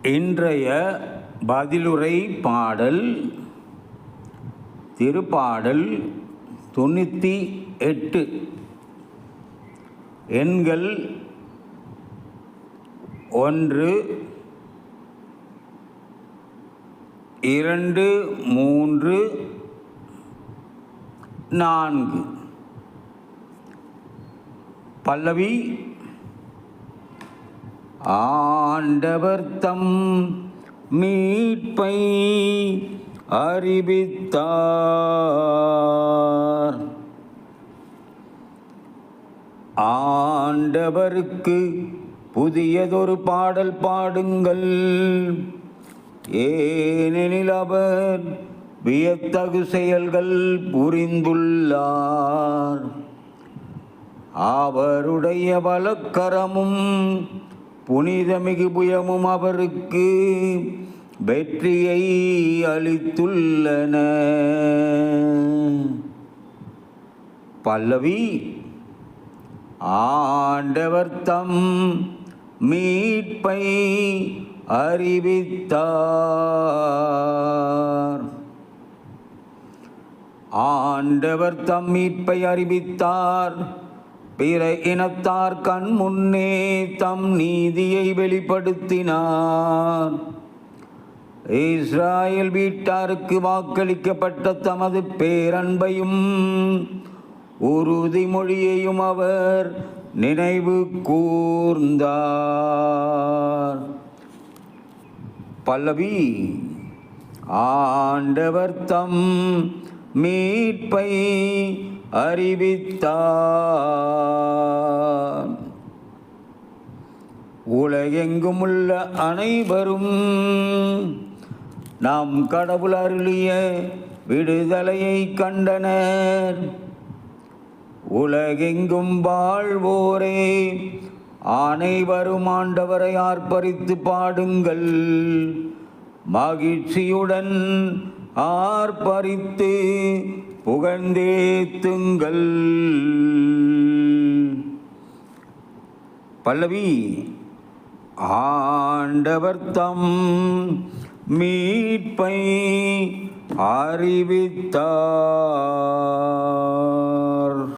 இன்றைய பதிலுரை பாடல் திருப்பாடல் 98. எண்கள் 1, 2, 3, 4. பல்லவி. ஆண்டவர் தம் மீட்பை அறிவித்தார். ஆண்டவருக்கு புதியதொரு பாடல் பாடுங்கள், ஏனெனில் அவர் வியத்தகு செயல்கள் புரிந்துள்ளார். அவருடைய வலக்கரமும் புனிதமிகு புயமும் அவருக்கு வெற்றியை அளித்துள்ளன. பல்லவி. ஆண்டவர் தம் மீட்பை அறிவித்தார். ஆண்டவர் தம் மீட்பை அறிவித்தார். பிற இனத்தார் கண் முன்னே தம் நீதியை வெளிப்படுத்தினார். இஸ்ராயேல் வீட்டாருக்கு வாக்களிக்கப்பட்ட தமது பேரன்பையும் உறுதிமொழியையும் அவர் நினைவு கூர்ந்தார். பல்லவி. ஆண்டவர் தம் மீட்பை அறிவித்தார். உலகெங்கும் உள்ள அனைவரும் நாம் கடவுள் அருளிய விடுதலையை கண்டனர். உலகெங்கும் வாழ்வோரே அனைவரும் ஆண்டவரை ஆர்ப்பரித்து பாடுங்கள், மகிழ்ச்சியுடன் ஆர்ப்பரித்து புகழ்ந்தேத்துங்கள். பல்லவி. ஆண்டவர் தம் மீட்பை அறிவித்தார்.